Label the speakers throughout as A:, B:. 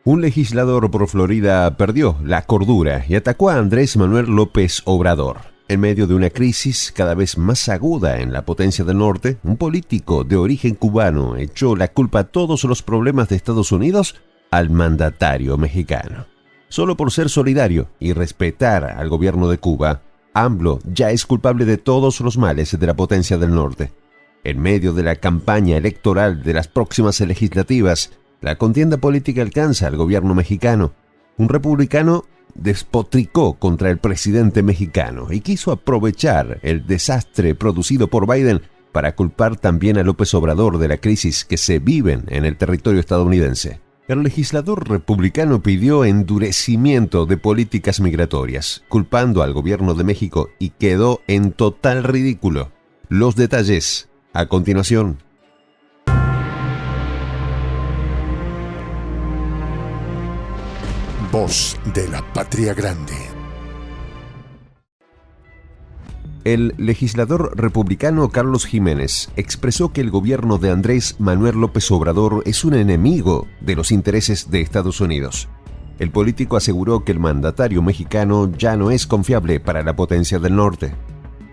A: Un legislador por Florida perdió la cordura y atacó a Andrés Manuel López Obrador. En medio de una crisis cada vez más aguda en la potencia del norte, un político de origen cubano echó la culpa a todos los problemas de Estados Unidos al mandatario mexicano. Solo por ser solidario y respetar al gobierno de Cuba, AMLO ya es culpable de todos los males de la potencia del norte. En medio de la campaña electoral de las próximas legislativas, la contienda política alcanza al gobierno mexicano. Un republicano despotricó contra el presidente mexicano y quiso aprovechar el desastre producido por Biden para culpar también a López Obrador de la crisis que se vive en el territorio estadounidense. El legislador republicano pidió endurecimiento de políticas migratorias, culpando al gobierno de México y quedó en total ridículo. Los detalles a continuación.
B: Voz de la Patria Grande.
A: El legislador republicano Carlos Jiménez expresó que el gobierno de Andrés Manuel López Obrador es un enemigo de los intereses de Estados Unidos. El político aseguró que el mandatario mexicano ya no es confiable para la potencia del norte.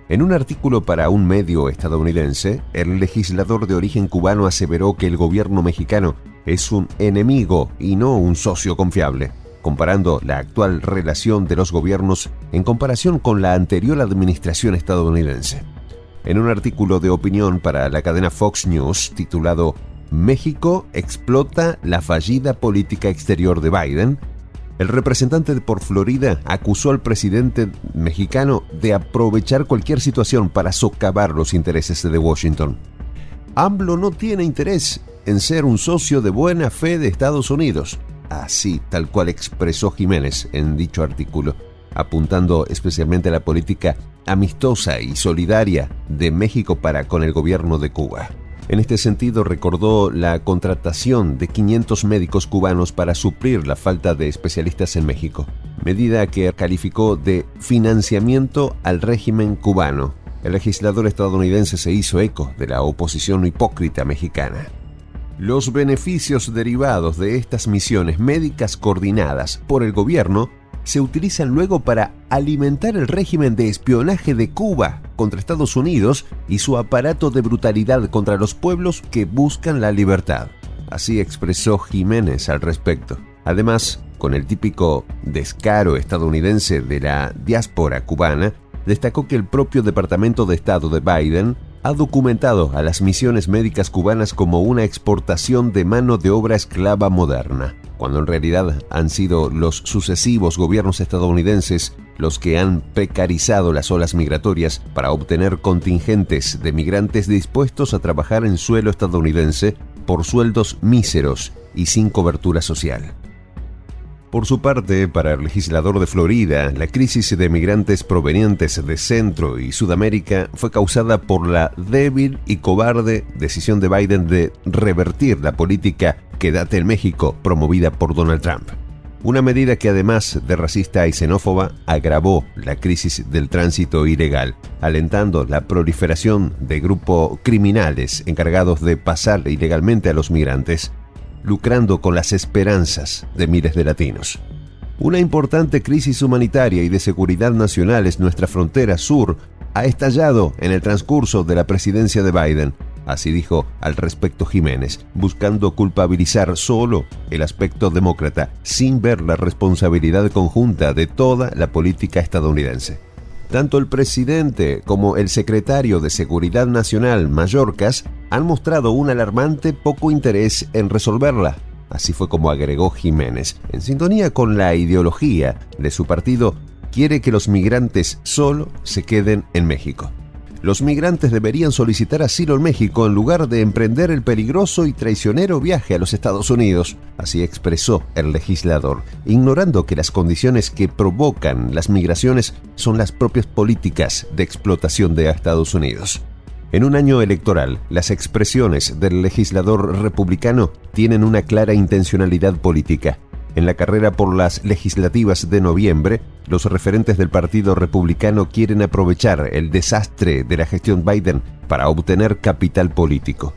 A: En un artículo para un medio estadounidense, el legislador de origen cubano aseveró que el gobierno mexicano es un enemigo y no un socio confiable, comparando la actual relación de los gobiernos en comparación con la anterior administración estadounidense. En un artículo de opinión para la cadena Fox News titulado «México explota la fallida política exterior de Biden», el representante por Florida acusó al presidente mexicano de aprovechar cualquier situación para socavar los intereses de Washington. AMLO no tiene interés en ser un socio de buena fe de Estados Unidos. Así, tal cual expresó Jiménez en dicho artículo, apuntando especialmente a la política amistosa y solidaria de México para con el gobierno de Cuba. En este sentido, recordó la contratación de 500 médicos cubanos para suplir la falta de especialistas en México, medida que calificó de financiamiento al régimen cubano. El legislador estadounidense se hizo eco de la oposición hipócrita mexicana. Los beneficios derivados de estas misiones médicas coordinadas por el gobierno se utilizan luego para alimentar el régimen de espionaje de Cuba contra Estados Unidos y su aparato de brutalidad contra los pueblos que buscan la libertad. Así expresó Jiménez al respecto. Además, con el típico descaro estadounidense de la diáspora cubana, destacó que el propio Departamento de Estado de Biden ha documentado a las misiones médicas cubanas como una exportación de mano de obra esclava moderna, cuando en realidad han sido los sucesivos gobiernos estadounidenses los que han precarizado las olas migratorias para obtener contingentes de migrantes dispuestos a trabajar en suelo estadounidense por sueldos míseros y sin cobertura social. Por su parte, para el legislador de Florida, la crisis de migrantes provenientes de Centro y Sudamérica fue causada por la débil y cobarde decisión de Biden de revertir la política Quédate en México promovida por Donald Trump. Una medida que además de racista y xenófoba agravó la crisis del tránsito ilegal, alentando la proliferación de grupos criminales encargados de pasar ilegalmente a los migrantes, lucrando con las esperanzas de miles de latinos. Una importante crisis humanitaria y de seguridad nacional en nuestra frontera sur ha estallado en el transcurso de la presidencia de Biden, así dijo al respecto Jiménez, buscando culpabilizar solo el aspecto demócrata, sin ver la responsabilidad conjunta de toda la política estadounidense. Tanto el presidente como el secretario de Seguridad Nacional, Mayorkas, han mostrado un alarmante poco interés en resolverla. Así fue como agregó Jiménez. En sintonía con la ideología de su partido, quiere que los migrantes solo se queden en México. Los migrantes deberían solicitar asilo en México en lugar de emprender el peligroso y traicionero viaje a los Estados Unidos, así expresó el legislador, ignorando que las condiciones que provocan las migraciones son las propias políticas de explotación de Estados Unidos. En un año electoral, las expresiones del legislador republicano tienen una clara intencionalidad política. En la carrera por las legislativas de noviembre, los referentes del Partido Republicano quieren aprovechar el desastre de la gestión Biden para obtener capital político.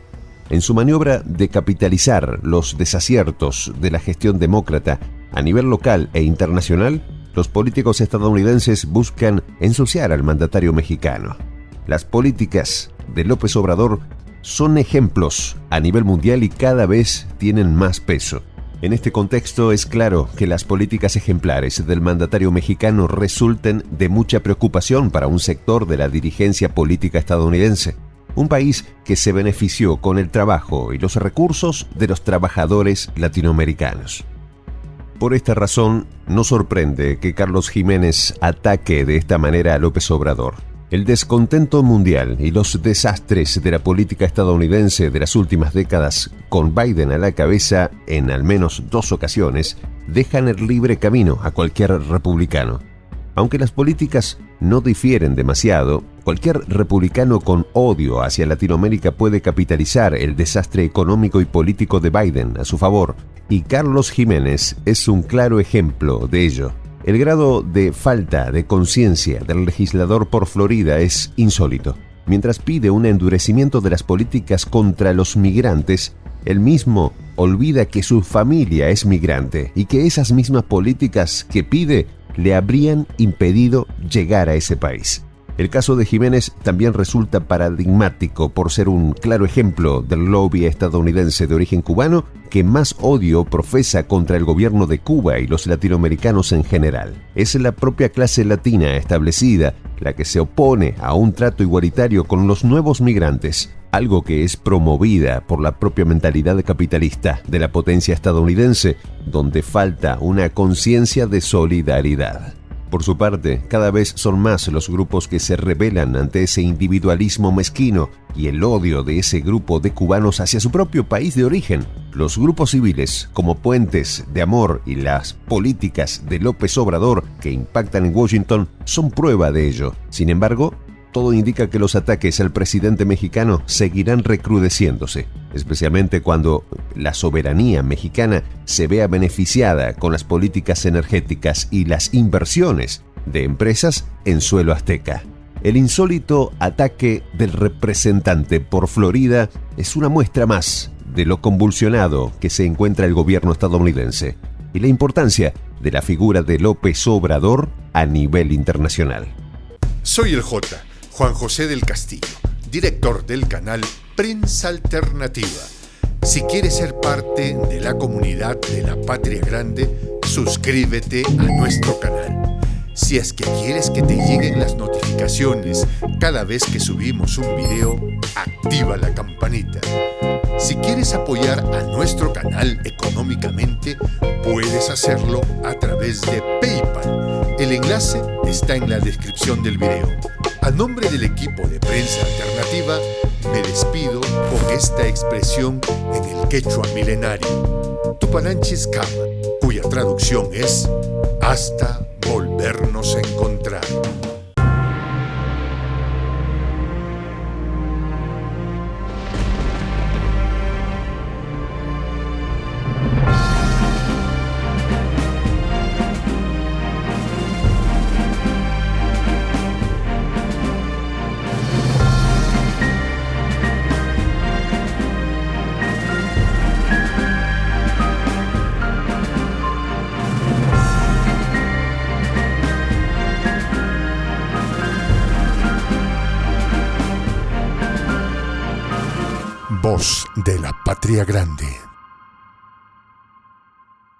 A: En su maniobra de capitalizar los desaciertos de la gestión demócrata a nivel local e internacional, los políticos estadounidenses buscan ensuciar al mandatario mexicano. Las políticas de López Obrador son ejemplos a nivel mundial y cada vez tienen más peso. En este contexto es claro que las políticas ejemplares del mandatario mexicano resulten de mucha preocupación para un sector de la dirigencia política estadounidense. Un país que se benefició con el trabajo y los recursos de los trabajadores latinoamericanos. Por esta razón, no sorprende que Carlos Giménez ataque de esta manera a López Obrador. El descontento mundial y los desastres de la política estadounidense de las últimas décadas, con Biden a la cabeza en al menos 2 ocasiones, dejan el libre camino a cualquier republicano. Aunque las políticas no difieren demasiado, cualquier republicano con odio hacia Latinoamérica puede capitalizar el desastre económico y político de Biden a su favor, y Carlos Giménez es un claro ejemplo de ello. El grado de falta de conciencia del legislador por Florida es insólito. Mientras pide un endurecimiento de las políticas contra los migrantes, él mismo olvida que su familia es migrante y que esas mismas políticas que pide le habrían impedido llegar a ese país. El caso de Giménez también resulta paradigmático por ser un claro ejemplo del lobby estadounidense de origen cubano que más odio profesa contra el gobierno de Cuba y los latinoamericanos en general. Es la propia clase latina establecida la que se opone a un trato igualitario con los nuevos migrantes, algo que es promovida por la propia mentalidad capitalista de la potencia estadounidense, donde falta una conciencia de solidaridad. Por su parte, cada vez son más los grupos que se rebelan ante ese individualismo mezquino y el odio de ese grupo de cubanos hacia su propio país de origen. Los grupos civiles, como Puentes de Amor y las políticas de López Obrador que impactan en Washington, son prueba de ello. Sin embargo, todo indica que los ataques al presidente mexicano seguirán recrudeciéndose, especialmente cuando la soberanía mexicana se vea beneficiada con las políticas energéticas y las inversiones de empresas en suelo azteca. El insólito ataque del representante por Florida es una muestra más de lo convulsionado que se encuentra el gobierno estadounidense y la importancia de la figura de López Obrador a nivel internacional.
B: Soy el J. Juan José del Castillo, director del canal Prensa Alternativa. Si quieres ser parte de la comunidad de la Patria Grande, suscríbete a nuestro canal. Si es que quieres que te lleguen las notificaciones cada vez que subimos un video, activa la campanita. Si quieres apoyar a nuestro canal económicamente, puedes hacerlo a través de PayPal. El enlace está en la descripción del video. A nombre del equipo de Prensa Alternativa, me despido con esta expresión en el quechua milenario, Tupananchis Kama, cuya traducción es hasta volvernos a encontrar. Voz de la Patria Grande.